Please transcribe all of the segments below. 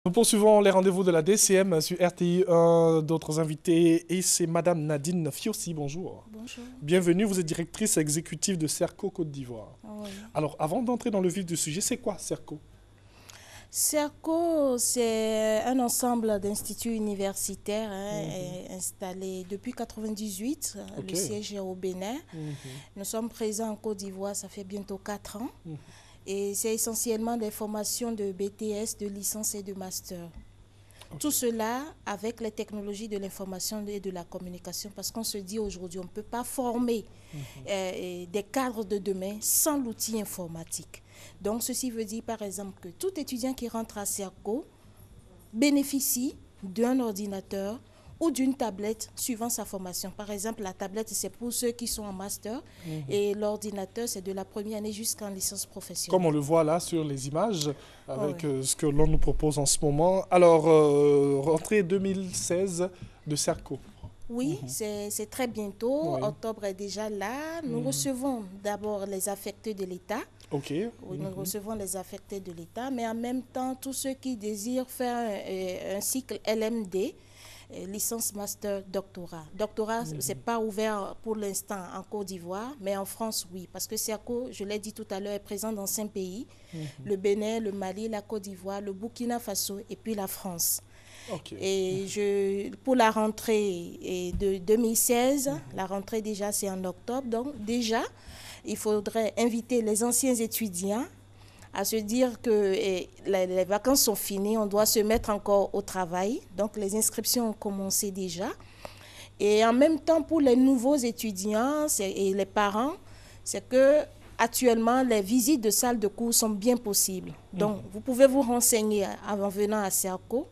Nous poursuivons les rendez-vous de la DCM sur RTI 1, d'autres invités, et c'est Madame Nadine Fiossi, bonjour. Bonjour. Bienvenue, vous êtes directrice exécutive de Serco Côte d'Ivoire. Oui. Alors, avant d'entrer dans le vif du sujet, c'est quoi Serco? Serco, c'est un ensemble d'instituts universitaires installés depuis 1998. Le siège est au Bénin. Nous sommes présents en Côte d'Ivoire, ça fait bientôt 4 ans. Et c'est essentiellement des formations de BTS, de licence et de master. Tout cela avec les technologies de l'information et de la communication, parce qu'on se dit aujourd'hui, on ne peut pas former des cadres de demain sans l'outil informatique. Donc, ceci veut dire, par exemple, que tout étudiant qui rentre à Serco bénéficie d'un ordinateur ou d'une tablette suivant sa formation. Par exemple, la tablette, c'est pour ceux qui sont en master et l'ordinateur, c'est de la première année jusqu'en licence professionnelle. Comme on le voit là sur les images, avec ce que l'on nous propose en ce moment. Alors, rentrée 2016 de Serco. Oui, c'est très bientôt. Oui. Octobre est déjà là. Nous recevons d'abord les affectés de l'État. OK. Oui, nous recevons les affectés de l'État, mais en même temps, tous ceux qui désirent faire un cycle LMD, licence, master, doctorat. Doctorat, ce n'est pas ouvert pour l'instant en Côte d'Ivoire, mais en France, oui. Parce que Serco, je l'ai dit tout à l'heure, est présent dans 5 pays. Le Bénin, le Mali, la Côte d'Ivoire, le Burkina Faso et puis la France. Et pour la rentrée de 2016, la rentrée déjà c'est en octobre, donc déjà il faudrait inviter les anciens étudiants à se dire que les vacances sont finies, on doit se mettre encore au travail. Donc les inscriptions ont commencé déjà. Et en même temps pour les nouveaux étudiants et les parents, c'est que actuellement les visites de salles de cours sont bien possibles. Donc vous pouvez vous renseigner avant venant à Serco,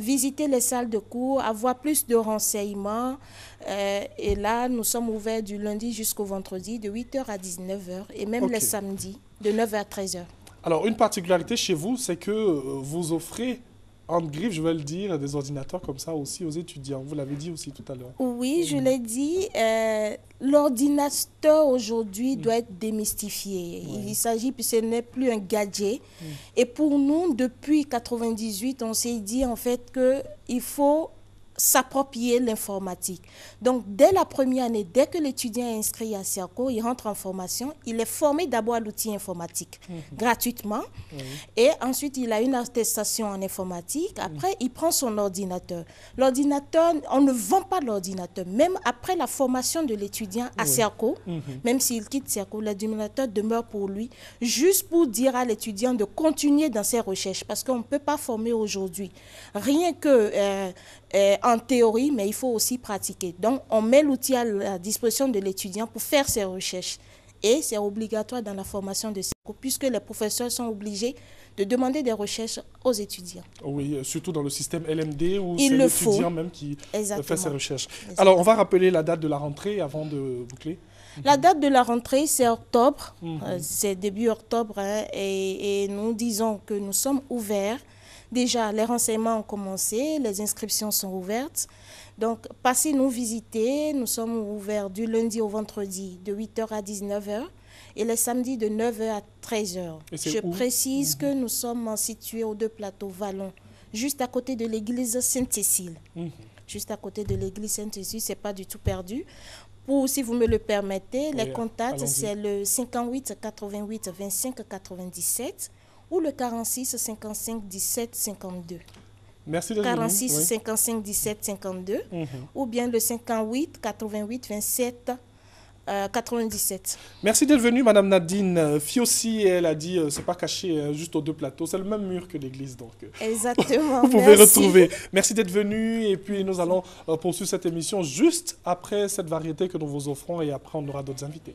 visiter les salles de cours, avoir plus de renseignements. Et là, nous sommes ouverts du lundi jusqu'au vendredi, de 8h à 19h, et même les samedis, de 9h à 13h. Alors, une particularité chez vous, c'est que vous offrez, en griffe, je vais le dire, des ordinateurs comme ça aussi aux étudiants. Vous l'avez dit aussi tout à l'heure. Oui, je l'ai dit. L'ordinateur aujourd'hui doit être démystifié. Il s'agit, puis ce n'est plus un gadget. Et pour nous, depuis 1998, on s'est dit en fait qu'il faut s'approprier l'informatique. Donc, dès la première année, dès que l'étudiant est inscrit à Serco, il rentre en formation, il est formé d'abord à l'outil informatique, gratuitement. Et ensuite, il a une attestation en informatique. Après, il prend son ordinateur. L'ordinateur, on ne vend pas l'ordinateur. Même après la formation de l'étudiant à Serco, même s'il quitte Serco, l'ordinateur demeure pour lui, juste pour dire à l'étudiant de continuer dans ses recherches. Parce qu'on ne peut pas former aujourd'hui rien que en théorie, mais il faut aussi pratiquer. Donc, on met l'outil à la disposition de l'étudiant pour faire ses recherches. Et c'est obligatoire dans la formation de Serco, puisque les professeurs sont obligés de demander des recherches aux étudiants. Oui, surtout dans le système LMD où c'est l'étudiant même qui fait ses recherches. Exactement. Alors, on va rappeler la date de la rentrée avant de boucler. La date de la rentrée, c'est octobre, c'est début octobre, et nous disons que nous sommes ouverts. Déjà, les renseignements ont commencé, les inscriptions sont ouvertes. Donc, passez nous visiter. Nous sommes ouverts du lundi au vendredi de 8h à 19h et les samedis de 9h à 13h. Je précise que nous sommes situés aux 2 plateaux Vallon, juste à côté de l'église Sainte-Cécile. Juste à côté de l'église Sainte-Cécile, ce n'est pas du tout perdu. Pour, si vous me le permettez, les contacts, c'est le 58 88 25 97 ou le 46 55 17 52. Merci de 46 55 17 52 ou bien le 58 88 27 97. Merci d'être venue, Madame Nadine Fiossi. Elle a dit, c'est pas caché, juste aux 2 plateaux. C'est le même mur que l'église, donc. Exactement. Vous pouvez retrouver. Merci d'être venue. Et puis, nous allons poursuivre cette émission juste après cette variété que nous vous offrons. Et après, on aura d'autres invités.